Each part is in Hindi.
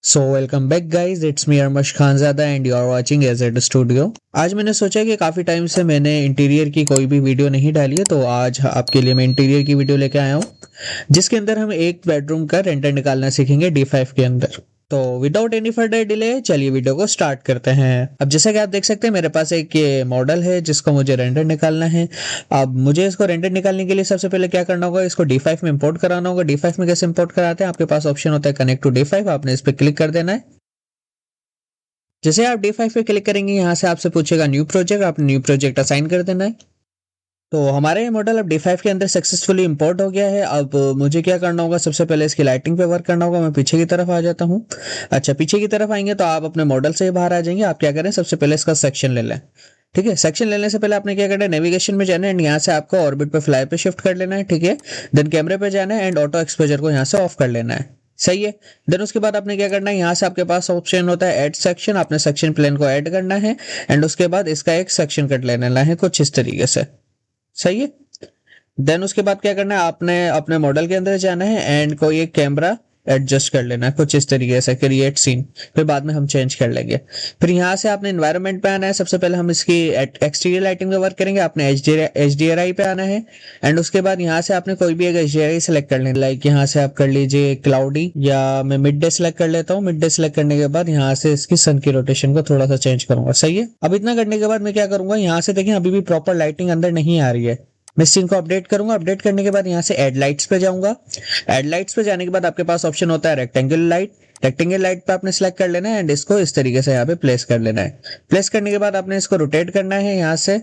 So welcome back guys, it's me Armash Khanzada and you are watching AZ studio. आज मैंने सोचा कि काफ़ी टाइम से मैंने इंटीरियर की कोई भी वीडियो नहीं डाली है, तो आज आपके लिए मैं इंटीरियर की वीडियो लेके आया हूँ जिसके अंदर हम एक बेडरूम का रेंटर निकालना सीखेंगे D5 के अंदर। तो विदाउट एनी फर्दर डिले चलिए वीडियो को स्टार्ट करते हैं। अब जैसा कि आप देख सकते हैं मेरे पास एक ये मॉडल है जिसको मुझे रेंडर निकालना है। अब मुझे इसको रेंडर निकालने के लिए सबसे पहले क्या करना होगा, इसको D5 में इंपोर्ट कराना होगा। D5 में कैसे इंपोर्ट कराते हैं, आपके पास ऑप्शन होता है कनेक्ट टू D5, आपने इस पर क्लिक कर देना है। जैसे आप D5 पे क्लिक करेंगे यहाँ से आपसे पूछेगा न्यू प्रोजेक्ट, आपने न्यू प्रोजेक्ट असाइन कर देना है। तो हमारा ये मॉडल अब D5 के अंदर सक्सेसफुली इंपोर्ट हो गया है। अब मुझे क्या करना होगा, सबसे पहले इसकी लाइटिंग पे वर्क करना होगा। मैं पीछे की तरफ आ जाता हूँ। अच्छा, पीछे की तरफ आएंगे तो आप अपने मॉडल से बाहर आ जाएंगे। आप क्या करें, सबसे पहले इसका सेक्शन ले लें। ठीक है, सेक्शन लेने से पहले आपने क्या करना है, नेविगेशन में जाना है एंड यहाँ से आपको ऑर्बिट पे फ्लाई पे शिफ्ट कर लेना है। ठीक है, देन कैमरे पे जाना है एंड ऑटो एक्सपोजर को यहाँ से ऑफ कर लेना है। सही है। देन उसके बाद आपने क्या करना है, यहाँ से आपके पास ऑप्शन होता है ऐड सेक्शन, आपने सेक्शन प्लेन को ऐड करना है एंड उसके बाद इसका एक सेक्शन कट लेना है कुछ इस तरीके से। सही है। देन उसके बाद क्या करना है, आपने अपने मॉडल के अंदर जाना है एंड कोई एक कैमरा एडजस्ट कर लेना है कुछ इस तरीके से, क्रिएट सीन, फिर बाद में हम चेंज कर लेंगे। फिर यहाँ से आपने एनवायरनमेंट पे आना है। सबसे पहले हम इसकी एक्सटीरियर लाइटिंग में वर्क करेंगे। आपने HDRI पे आना है एंड उसके बाद यहाँ से आपने कोई भी एक HDRI सेलेक्ट कर लेना। लाइक यहाँ से आप कर लीजिए क्लाउडी, या मैं मिड डे सेलेक्ट कर लेता हूँ। मिड डे सेलेक्ट करने के बाद यहाँ से इसकी सन की रोटेशन को थोड़ा सा चेंज करूंगा। सही है। अब इतना करने के बाद मैं क्या करूंगा, यहाँ से देखिए अभी भी प्रॉपर लाइटिंग अंदर नहीं आ रही है। मैं इस सीन को अपडेट करूंगा। अपडेट करने के बाद यहाँ से एड लाइट्स पे जाऊंगा। एड लाइट्स पे जाने के बाद आपके पास ऑप्शन होता है रेक्टेंगल लाइट। रेक्टेंगल लाइट पे आपने सेलेक्ट कर लेना है एंड इसको इस तरीके से यहाँ पे प्लेस कर लेना है। प्लेस करने के बाद आपने इसको रोटेट करना है यहाँ से।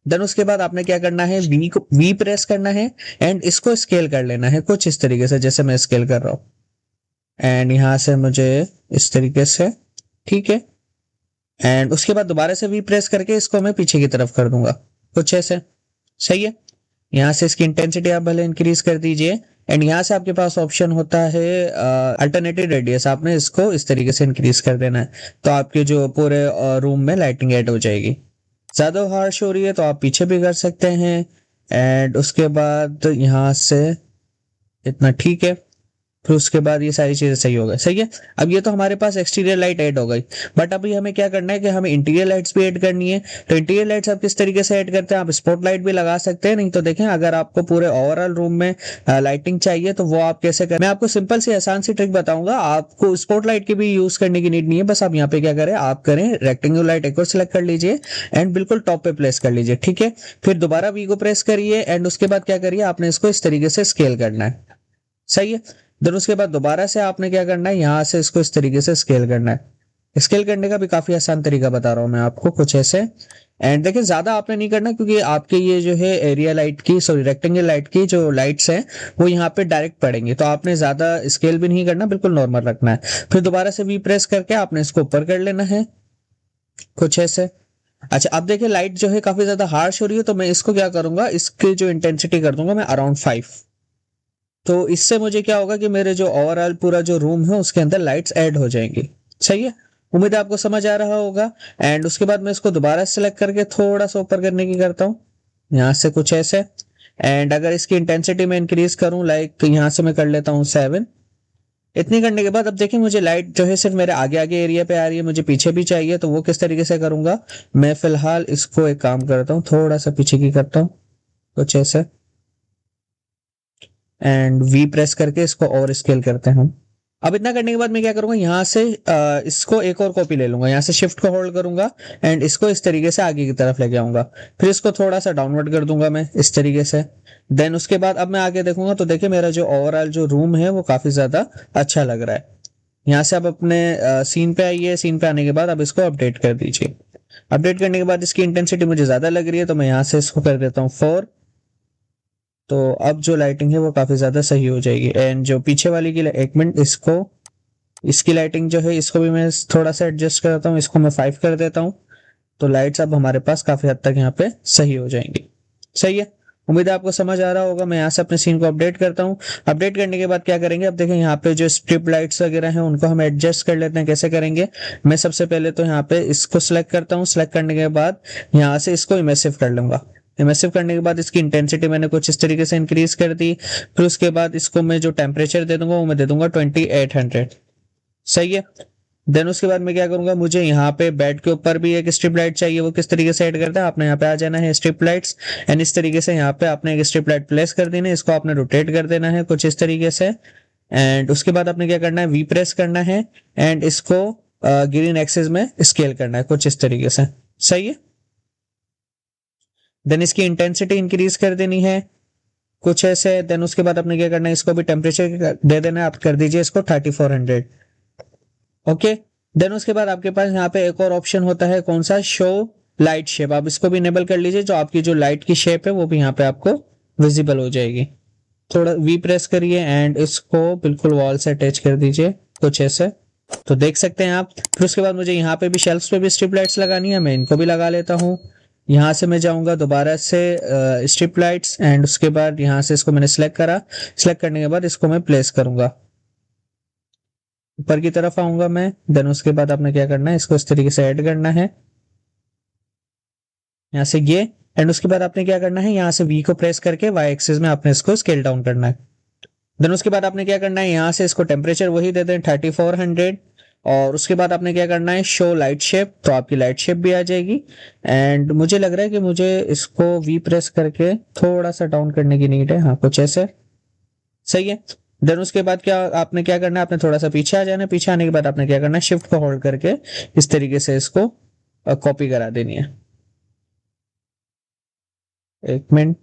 देन उसके बाद आपने क्या करना है, वी प्रेस करना है एंड इसको स्केल कर लेना है कुछ इस तरीके से, जैसे मैं स्केल कर रहा हूँ। एंड यहाँ से मुझे इस तरीके से, ठीक है। एंड उसके बाद दोबारा से वी प्रेस करके इसको मैं पीछे की तरफ कर दूंगा कुछ ऐसे। सही है। यहाँ से इसकी इंटेंसिटी आप भले इंक्रीज कर दीजिए एंड यहाँ से आपके पास ऑप्शन होता है अल्टरनेटिव रेडियस, आपने इसको इस तरीके से इंक्रीज कर देना है। तो आपके जो पूरे रूम में लाइटिंग ऐड हो जाएगी। ज्यादा हार्श हो रही है तो आप पीछे भी कर सकते हैं। एंड उसके बाद यहाँ से इतना ठीक है। फिर उसके बाद ये सारी चीजें सही हो गई। सही है। अब ये तो हमारे पास एक्सटीरियर लाइट ऐड हो गई, बट अभी हमें क्या करना है कि हमें इंटीरियर लाइट्स भी ऐड करनी है। तो इंटीरियर लाइट्स आप किस तरीके से ऐड करते हैं, आप स्पॉट लाइट भी लगा सकते हैं। नहीं तो देखें, अगर आपको पूरे ओवरऑल रूम में लाइटिंग चाहिए तो वो आप कैसे करें, मैं आपको सिंपल सी आसान सी ट्रिक बताऊंगा। आपको स्पॉट लाइट की भी यूज करने की नीड नहीं है। बस आप यहाँ पे क्या करें, आप करें रेक्टेंगुलर लाइट एक और सिलेक्ट कर लीजिए एंड बिल्कुल टॉप पे प्लेस कर लीजिए। ठीक है। फिर दोबारा वी को प्रेस करिए एंड उसके बाद क्या करिए, आपने इसको इस तरीके से स्केल करना है। सही है। देन उसके बाद दोबारा से आपने क्या करना है, यहां से इसको इस तरीके से स्केल करना है। स्केल करने का भी काफी आसान तरीका बता रहा हूं मैं आपको कुछ ऐसे। एंड देखिए ज्यादा आपने नहीं करना, क्योंकि आपके ये जो है एरिया लाइट की, सॉरी रेक्टेंगल लाइट की जो लाइट्स हैं वो यहाँ पे डायरेक्ट पड़ेंगे, तो आपने ज्यादा स्केल भी नहीं करना, बिल्कुल नॉर्मल रखना है। फिर दोबारा से वी प्रेस करके आपने इसको ऊपर कर लेना है कुछ ऐसे। अच्छा, अब देखिए लाइट जो है काफी ज्यादा हार्श हो रही है, तो मैं इसको क्या करूंगा, इसकी जो इंटेंसिटी कर दूंगा मैं अराउंड 5। तो इससे मुझे क्या होगा कि मेरे जो ओवरऑल पूरा जो रूम है उसके अंदर लाइट्स ऐड हो जाएंगी। सही है। उम्मीद है आपको समझ आ रहा होगा। एंड उसके बाद मैं इसको दोबारा सेलेक्ट करके थोड़ा सा ऊपर करने की करता हूँ, यहाँ से कुछ ऐसे। एंड अगर इसकी इंटेंसिटी में इंक्रीज करूँ, लाइक यहाँ से मैं कर लेता हूँ 7। इतनी करने के बाद अब देखिए मुझे लाइट जो है सिर्फ मेरे आगे आगे एरिया पे आ रही है, मुझे पीछे भी चाहिए। तो वो किस तरीके से करूंगा, मैं फिलहाल इसको एक काम करता हूँ, थोड़ा सा पीछे की करता हूँ कुछ ऐसे एंड वी प्रेस करके इसको और स्केल करते हैं हम। अब इतना करने के बाद मैं क्या करूंगा, यहाँ से इसको एक और कॉपी ले लूंगा। यहाँ से शिफ्ट को होल्ड करूंगा एंड इसको इस तरीके से आगे की तरफ लेके आऊंगा। फिर इसको थोड़ा सा डाउनवर्ड कर दूंगा मैं इस तरीके से। देन उसके बाद अब मैं आगे देखूंगा तो देखिए मेरा जो ओवरऑल जो रूम है वो काफी ज्यादा अच्छा लग रहा है। यहाँ से आप अपने सीन पे आइए। सीन पे आने के बाद अब इसको अपडेट कर दीजिए। अपडेट करने के बाद इसकी इंटेंसिटी मुझे ज्यादा लग रही है, तो मैं यहाँ से इसको कर देता हूँ 4। तो अब जो लाइटिंग है वो काफी ज्यादा सही हो जाएगी। एंड जो पीछे वाली की, एक मिनट, इसको, इसकी लाइटिंग जो है इसको भी मैं थोड़ा सा एडजस्ट करता हूँ, इसको मैं 5 कर देता हूँ। तो लाइट्स अब हमारे पास काफी हद तक यहाँ पे सही हो जाएंगी। सही है। उम्मीद है आपको समझ आ रहा होगा। मैं यहाँ से अपने सीन को अपडेट करता हूँ। अपडेट करने के बाद क्या करेंगे, अब देखें यहाँ पे जो स्ट्रिप लाइट्स वगैरह हैं उनको हम एडजस्ट कर लेते हैं। कैसे करेंगे, मैं सबसे पहले तो यहाँ पे इसको सिलेक्ट करता हूँ। सिलेक्ट करने के बाद यहाँ से इसको इमेसिव कर लूंगा। इमेसिव करने के बाद इसकी इंटेंसिटी मैंने कुछ इस तरीके से इंक्रीज कर दी। फिर उसके बाद इसको मैं जो टेम्परेचर दे दूंगा वो मैं दे दूंगा 2800। सही है। देन उसके बाद मैं क्या करूंगा, मुझे यहाँ पे बेड के ऊपर भी एक स्ट्रिप लाइट चाहिए। वो किस तरीके से ऐड करता है, आपने यहाँ पे आ जाना है स्ट्रिप लाइट्स एंड इस तरीके से यहाँ पे आपने एक स्ट्रिप लाइट प्लेस कर देना है। इसको आपने रोटेट कर देना है कुछ इस तरीके से एंड उसके बाद आपने क्या करना है, वी प्रेस करना है एंड इसको ग्रीन एक्सिस में स्केल करना है कुछ इस तरीके से। सही है। देन इसकी इंटेंसिटी इंक्रीज कर देनी है कुछ ऐसे। देन उसके बाद आपने क्या करना है, इसको भी टेम्परेचर दे देना है, आप कर दीजिए इसको 3400। ओके। देन उसके बाद आपके पास यहाँ पे एक और ऑप्शन होता है, कौन सा, शो लाइट शेप। आप इसको भी इनेबल कर लीजिए, जो आपकी जो लाइट की शेप है वो भी यहाँ पे आपको विजिबल हो जाएगी। थोड़ा वी प्रेस करिए एंड इसको बिल्कुल वॉल से अटैच कर दीजिए कुछ ऐसे, तो देख सकते हैं आप। फिर उसके बाद मुझे यहाँ पे भी शेल्फ्स पे भी स्ट्रिप लाइट्स लगानी है, मैं इनको भी लगा लेता हूँ। यहाँ से मैं जाऊंगा दोबारा से स्ट्रिप लाइट्स एंड उसके बाद यहाँ से इसको मैंने सिलेक्ट करा। सिलेक्ट करने के बाद इसको मैं प्लेस करूंगा, ऊपर की तरफ आऊंगा मैं। देन उसके बाद आपने क्या करना है, इसको इस तरीके से ऐड करना है यहाँ से ये। एंड उसके बाद आपने क्या करना है, यहाँ से वी को प्रेस करके वाई एक्सिस में आपने इसको स्केल डाउन करना है। देन उसके बाद आपने क्या करना है, यहाँ से इसको टेम्परेचर वही दे दें 3400 और उसके बाद आपने क्या करना है, शो लाइट शेप, तो आपकी लाइट शेप भी आ जाएगी। एंड मुझे लग रहा है कि मुझे इसको वी प्रेस करके थोड़ा सा डाउन करने की नीड है, हाँ कुछ ऐसे। सही है। देन उसके बाद क्या आपने क्या करना है, आपने थोड़ा सा पीछे आ जाना है। पीछे आने के बाद आपने क्या करना है, शिफ्ट को होल्ड करके इस तरीके से इसको कॉपी करा देनी है। एक मिनट,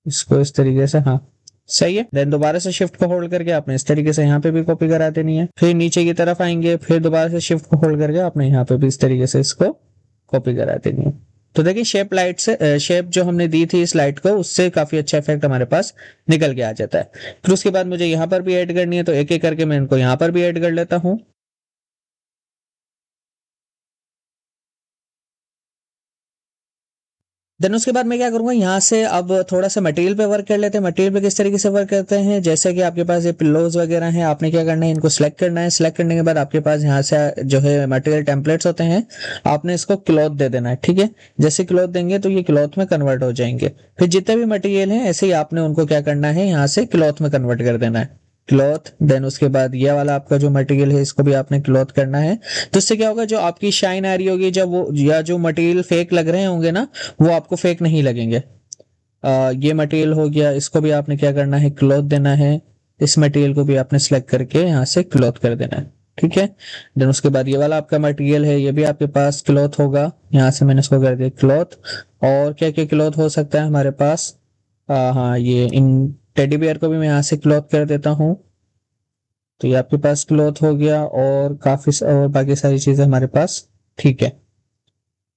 इसको इस तरीके से, हाँ सही है। देन दोबारा से शिफ्ट को होल्ड करके आपने इस तरीके से यहाँ पे भी कॉपी करा देनी है। फिर नीचे की तरफ आएंगे, फिर दोबारा से शिफ्ट को होल्ड करके आपने यहाँ पे भी इस तरीके से इसको कॉपी करा देनी है। तो देखिए शेप लाइट से शेप जो हमने दी थी इस लाइट को, उससे काफी अच्छा इफेक्ट हमारे पास निकल के आ जाता है। फिर उसके बाद मुझे यहाँ पर भी ऐड करनी है, तो एक एक करके मैं इनको यहाँ पर भी ऐड कर लेता हूँ। देन उसके बाद मैं क्या करूंगा, यहाँ से अब थोड़ा सा मटेरियल पे वर्क कर लेते हैं। मटेरियल पे किस तरीके से वर्क करते हैं, जैसे कि आपके पास ये पिल्लोज वगैरह हैं, आपने क्या करना है, इनको सिलेक्ट करना है। सिलेक्ट करने के बाद आपके पास यहाँ से जो है मटेरियल टेम्पलेट्स होते हैं, आपने इसको क्लॉथ दे देना है। ठीक है, जैसे क्लॉथ देंगे तो ये क्लॉथ में कन्वर्ट हो जाएंगे। फिर जितने भी मटेरियल है ऐसे ही आपने उनको क्या करना है, यहाँ से क्लॉथ में कन्वर्ट कर देना है, क्लॉथ। देन उसके बाद ये वाला आपका जो मटेरियल है इसको भी आपने क्लॉथ करना है। तो इससे क्या होगा, जो आपकी शाइन आ रही होगी जब वो, या जो मटेरियल फेक लग रहे होंगे ना, वो आपको फेक नहीं लगेंगे। ये मटेरियल हो गया, इसको भी आपने क्या करना है, क्लॉथ देना है। इस मटेरियल को भी आपने सेलेक्ट करके यहाँ से क्लॉथ कर देना है। ठीक है। देन उसके बाद ये वाला आपका मटेरियल है, ये भी आपके पास क्लॉथ होगा। यहाँ से मैंने इसको कर दिया क्लॉथ। और क्या क्या क्लॉथ हो सकता है हमारे पास, हाँ ये इन टेडी बियर को भी मैं यहाँ से क्लॉथ कर देता हूँ। तो ये आपके पास क्लॉथ हो गया और काफी और बाकी सारी चीजें हमारे पास। ठीक है,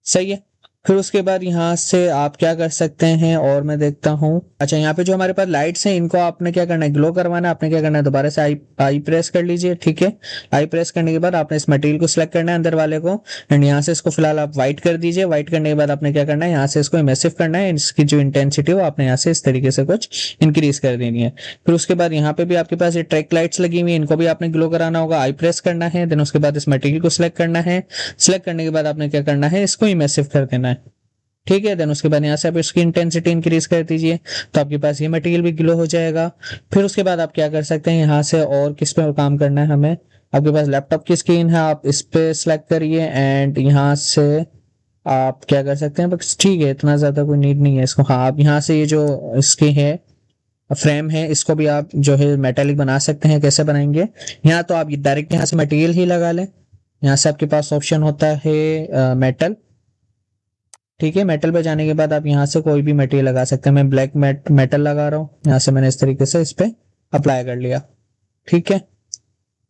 सही है। फिर उसके बाद यहाँ से आप क्या कर सकते हैं, और मैं देखता हूँ, अच्छा यहाँ पे जो हमारे पास लाइट्स हैं इनको आपने क्या करना है, ग्लो करवाना है। आपने क्या करना है, दोबारा से आई प्रेस कर लीजिए। ठीक है, आई प्रेस करने के बाद आपने इस मटेरियल को सिलेक्ट करना है अंदर वाले को एंड यहाँ से इसको फिलहाल आप व्हाइट कर दीजिए। व्हाइट करने के बाद आपने क्या करना है, यहाँ से इसको इमर्सिव करना है। इसकी जो इंटेंसिटी हो आपने यहाँ से इस तरीके से कुछ इंक्रीज कर देनी है। फिर उसके बाद यहाँ पे भी आपके पास ये ट्रैक लाइट्स लगी हुई है, इनको भी आपने ग्लो कराना होगा। आई प्रेस करना है, देन उसके बाद इस मटेरियल को सिलेक्ट करना है। सिलेक्ट करने के बाद आपने क्या करना है, इसको इमर्सिव कर देना है। ठीक है, देन उसके बाद यहाँ से आप इसकी इंटेंसिटी इंक्रीज कर दीजिए, तो आपके पास ये मटेरियल भी ग्लो हो जाएगा। फिर उसके बाद आप क्या कर सकते हैं, यहाँ से और किस पे काम करना है हमें, आपके पास लैपटॉप की स्क्रीन है, आप इस पे सिलेक्ट करिए एंड यहाँ से आप क्या कर सकते हैं, बस ठीक है, इतना ज्यादा कोई नीड नहीं है इसको। हाँ, आप यहाँ से ये जो इसके है फ्रेम है, इसको भी आप जो है मेटेलिक बना सकते हैं। कैसे बनाएंगे, यहाँ तो आप डायरेक्ट यहाँ से मटेरियल ही लगा लें। यहाँ से आपके पास ऑप्शन होता है मेटल। ठीक है, मेटल पे जाने के बाद आप यहाँ से कोई भी मटेरियल लगा सकते हैं। मैं ब्लैक मेटल लगा रहा हूँ, यहाँ से मैंने इस तरीके से इस पे अप्लाई कर लिया। ठीक है,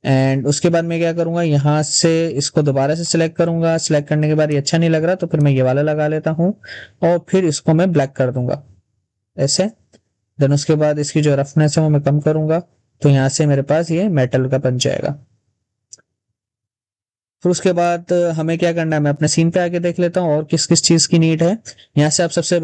एंड उसके बाद मैं क्या करूंगा, यहाँ से इसको दोबारा से सिलेक्ट करूंगा। सिलेक्ट करने के बाद ये अच्छा नहीं लग रहा तो फिर मैं ये वाला लगा लेता हूँ और फिर इसको मैं ब्लैक कर दूंगा ऐसे। देन उसके बाद इसकी जो रफनेस है वो मैं कम करूंगा, तो यहाँ से मेरे पास ये मेटल का बन जाएगा। फिर उसके बाद हमें क्या करना है, मैं अपने सीन पे आके देख लेता हूँ और किस किस चीज की नीड है। यहाँ से आप सबसे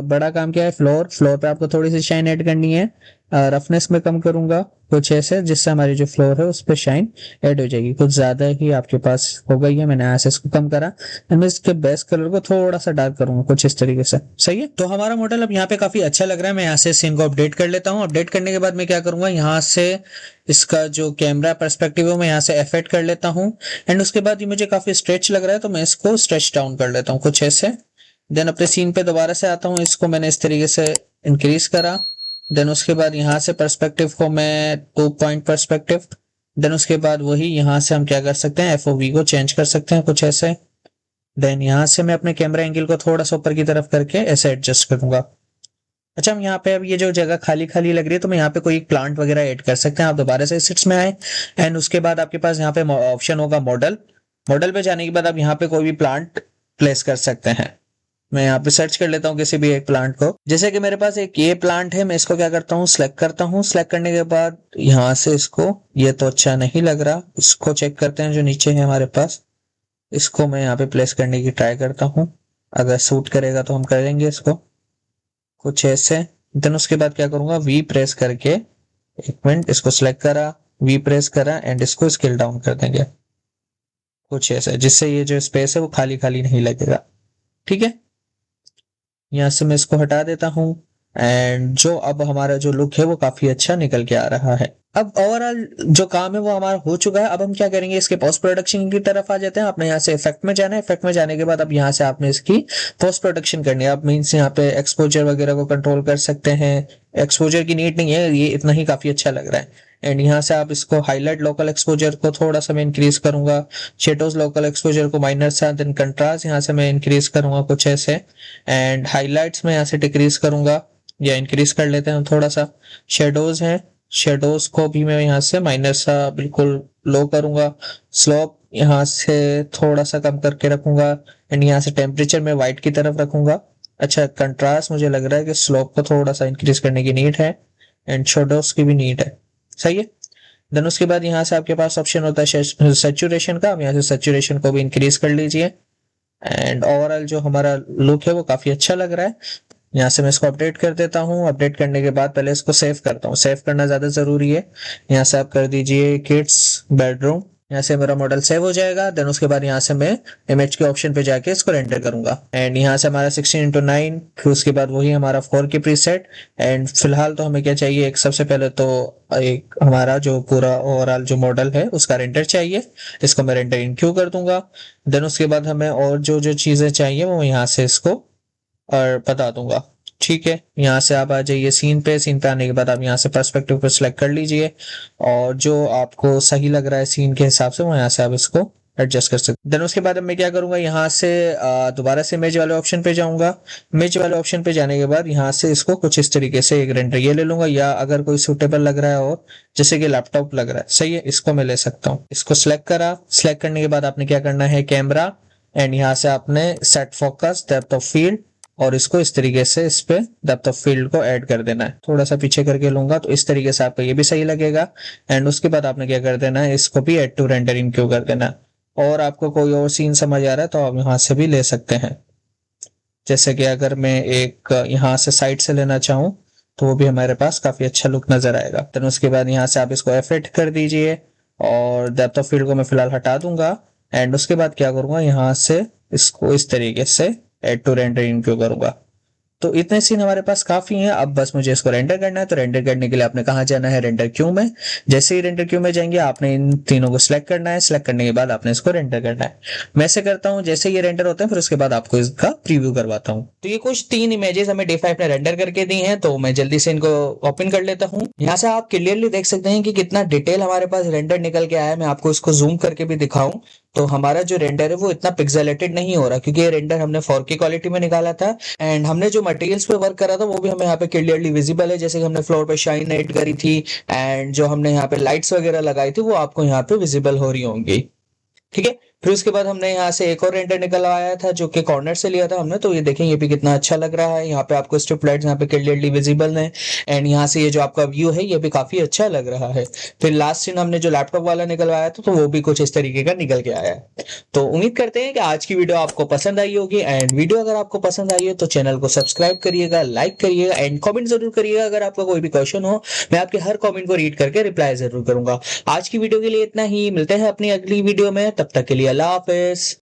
बड़ा काम क्या है, फ्लोर। फ्लोर पे आपको थोड़ी सी शाइन ऐड करनी है रफनेस में कम करूंगा कुछ ऐसे, जिससे हमारी जो फ्लोर है उस पर शाइन ऐड हो जाएगी। कुछ ज्यादा ही आपके पास हो गई है, मैंने ऐसे इसको कम करा एंड मैं इसके बेस कलर को थोड़ा सा डार्क करूंगा कुछ इस तरीके से। सही है, तो हमारा मॉडल अब यहाँ पे काफी अच्छा लग रहा है। मैं यहाँ से सीन को अपडेट कर लेता हूँ। अपडेट करने के बाद मैं क्या करूंगा, यहाँ से इसका जो कैमरा पर्सपेक्टिव है मैं यहाँ से F8 कर लेता हूँ एंड उसके बाद ये मुझे काफी स्ट्रेच लग रहा है तो मैं इसको स्ट्रेच डाउन कर लेता हूँ कुछ ऐसे। देन अपने सीन पे दोबारा से आता हूँ, इसको मैंने इस तरीके से इंक्रीज करा। देन उसके बाद यहाँ से पर्सपेक्टिव को मैं 2 पॉइंट पर्सपेक्टिव। देन उसके बाद वही यहाँ से हम क्या कर सकते हैं, FOV को चेंज कर सकते हैं कुछ ऐसे। देन यहाँ से मैं अपने कैमरा एंगल को थोड़ा सा ऊपर की तरफ करके ऐसे एडजस्ट करूंगा। अच्छा, हम यहाँ पे अब ये जो जगह खाली खाली लग रही है तो मैं यहाँ पे कोई एक प्लांट वगैरह ऐड कर सकते हैं। आप दोबारा से सिट्स में आए एंड उसके बाद आपके पास यहाँ पे ऑप्शन होगा मॉडल। मॉडल पे जाने के बाद आप यहाँ पे कोई भी प्लांट प्लेस कर सकते हैं। मैं यहाँ पे सर्च कर लेता हूँ किसी भी एक प्लांट को। जैसे कि मेरे पास एक ये प्लांट है, मैं इसको क्या करता हूँ, सिलेक्ट करता हूँ। सिलेक्ट करने के बाद यहाँ से इसको, ये तो अच्छा नहीं लग रहा, इसको चेक करते हैं जो नीचे है हमारे पास। इसको मैं यहाँ पे प्लेस करने की ट्राई करता हूँ, अगर सूट करेगा तो हम करेंगे इसको कुछ ऐसे। देन उसके बाद क्या करूंगा, वी प्रेस करके, एक मिनट, इसको सिलेक्ट करा, वी प्रेस करा एंड इसको स्केल डाउन कर देंगे कुछ ऐसे, जिससे ये जो स्पेस है वो खाली खाली नहीं लगेगा। ठीक है, यहाँ से मैं इसको हटा देता हूँ एंड जो अब हमारा जो लुक है वो काफी अच्छा निकल के आ रहा है। अब ओवरऑल जो काम है वो हमारा हो चुका है। अब हम क्या करेंगे, इसके पोस्ट प्रोडक्शन की तरफ आ जाते हैं। आपने यहाँ से इफेक्ट में जाना है। इफेक्ट में जाने के बाद अब यहाँ से आपने इसकी पोस्ट प्रोडक्शन करनी है। आप मीन्स यहाँ पे एक्सपोजर वगैरह को कंट्रोल कर सकते हैं। एक्सपोजर की नीड नहीं है, ये इतना ही काफी अच्छा लग रहा है। एंड यहाँ से आप इसको हाईलाइट लोकल एक्सपोजर को थोड़ा सा मैं इंक्रीज करूंगा, शेडोज लोकल एक्सपोजर को माइनर सा, देन कंट्रास्ट यहाँ से मैं इंक्रीज करूंगा कुछ ऐसे, एंड हाईलाइट्स में यहाँ से डिक्रीज करूंगा या इंक्रीज कर लेते हैं थोड़ा सा। शेडोज हैं, शेडोज को भी मैं यहाँ से माइनर सा बिल्कुल लो करूंगा। स्लोप यहाँ से थोड़ा सा कम करके रखूंगा एंड यहाँ से टेम्परेचर में वाइट की तरफ रखूंगा। अच्छा, कंट्रास्ट मुझे लग रहा है कि स्लोप को थोड़ा सा इंक्रीज करने की नीड है एंड शेडोज की भी नीड है। सही है, देन उसके बाद यहाँ से आपके पास ऑप्शन होता है सैचुरेशन का। आप यहाँ से सैचुरेशन को भी इंक्रीज कर लीजिए एंड ओवरऑल जो हमारा लुक है वो काफी अच्छा लग रहा है। यहाँ से मैं इसको अपडेट कर देता हूँ। अपडेट करने के बाद पहले इसको सेव करता हूँ, सेव करना ज्यादा जरूरी है। यहाँ से आप कर दीजिए किड्स बेडरूम, यहाँ से मेरा मॉडल सेव हो जाएगा। देन उसके बाद यहाँ से मैं इमेज के ऑप्शन पे जाके इसको रेंडर करूंगा एंड यहाँ से हमारा 16:9, फिर उसके बाद वही हमारा 4K प्रीसेट। एंड फिलहाल तो हमें क्या चाहिए, एक सबसे पहले तो एक हमारा जो पूरा ओवरऑल जो मॉडल है उसका रेंडर चाहिए। इसको मैं रेंडर इन क्यू कर दूंगा। देन उसके बाद हमें और जो जो चीजें चाहिए वो यहाँ से इसको और बता दूंगा। ठीक है, यहाँ से आप आ जाइए सीन पे। सीन पे आने के बाद आप यहाँ से पर्सपेक्टिव को सिलेक्ट कर लीजिए और जो आपको सही लग रहा है सीन के हिसाब से वो यहाँ से आप इसको एडजस्ट कर सकते हैं। देन उसके बाद अब मैं क्या करूंगा, यहाँ से दोबारा से इमेज वाले ऑप्शन पे जाऊंगा। इमेज वाले ऑप्शन पे जाने के बाद यहाँ से इसको कुछ इस तरीके से एक रेंडर ये ले लूंगा, या अगर कोई सुटेबल लग रहा है और जैसे कि लैपटॉप लग रहा है, सही है, इसको मैं ले सकता हूँ। इसको सिलेक्ट करा। सिलेक्ट करने के बाद आपने क्या करना है, कैमरा एंड यहाँ से आपने set focus, depth of field, और इसको इस तरीके से इस पे डेप्थ ऑफ फील्ड को ऐड कर देना है। थोड़ा सा पीछे करके लूंगा तो इस तरीके से आपको ये भी सही लगेगा। एंड उसके बाद आपने क्या कर देना है, इसको भी add to render in queue कर देना है। और आपको कोई और सीन समझ आ रहा है तो आप यहाँ से भी ले सकते हैं। जैसे कि अगर मैं एक यहाँ से साइड से लेना चाहूँ तो वो भी हमारे पास काफी अच्छा लुक नजर आएगा। तो उसके बाद यहाँ से आप इसको F8 कर दीजिए और डेप्थ ऑफ फील्ड को मैं फिलहाल हटा दूंगा। एंड उसके बाद क्या करूंगा, यहाँ से इसको इस तरीके से add to render in queue करूंगा। तो इतने सीन हमारे पास काफी हैं। अब बस मुझे इसको रेंडर करना है। तो रेंडर करने के लिए आपने कहाँ जाना है, रेंडर क्यू में। जैसे ही रेंडर क्यू में जाएंगे आपने इन तीनों को सिलेक्ट करना है। सिलेक्ट करने के बाद आपने इसको रेंडर करना है। मैं ऐसे करता हूँ, जैसे ये रेंडर होते हैं फिर उसके बाद आपको इसका प्रीव्यू करवाता हूँ। तो ये कुछ 3 इमेजेस हमें D5 ने रेंडर करके दी हैं, तो मैं जल्दी से इनको ओपन कर लेता हूँ। यहाँ से आप क्लियरली देख सकते हैं कि कितना डिटेल हमारे पास रेंडर निकल के आया है। मैं आपको इसको जूम करके भी दिखाऊं तो हमारा जो रेंडर है वो इतना पिक्सेलेटेड नहीं हो रहा, क्योंकि ये रेंडर हमने 4K क्वालिटी में निकाला था। एंड हमने जो मटेरियल्स पे वर्क करा था वो भी हमें यहाँ पे क्लियरली विजिबल है। जैसे कि हमने फ्लोर पे शाइन ऐड करी थी एंड जो हमने यहाँ पे लाइट्स वगैरह लगाई थी वो आपको यहाँ पे विजिबल हो रही होंगी। ठीक है, फिर उसके बाद हमने यहाँ से एक और रेंडर निकलवाया था जो कि कॉर्नर से लिया था हमने। तो ये देखें, ये भी कितना अच्छा लग रहा है। यहाँ पे आपको स्ट्रिप लाइट्स यहाँ पे क्लियरली विजिबल है एंड यहाँ से ये जो आपका व्यू है ये भी काफी अच्छा लग रहा है। फिर लास्ट सीन हमने जो लैपटॉप वाला निकलवाया था तो वो भी कुछ इस तरीके का निकल के आया है। तो उम्मीद करते हैं कि आज की वीडियो आपको पसंद आई होगी एंड वीडियो अगर आपको पसंद आई है तो चैनल को सब्सक्राइब करिएगा, लाइक करिएगा एंड कमेंट जरूर करिएगा। अगर आपका कोई भी क्वेश्चन हो मैं आपके हर कमेंट को रीड करके रिप्लाई जरूर करूंगा। आज की वीडियो के लिए इतना ही, मिलते हैं अपनी अगली वीडियो में, तब तक के लिए अल्लाह हाफिज।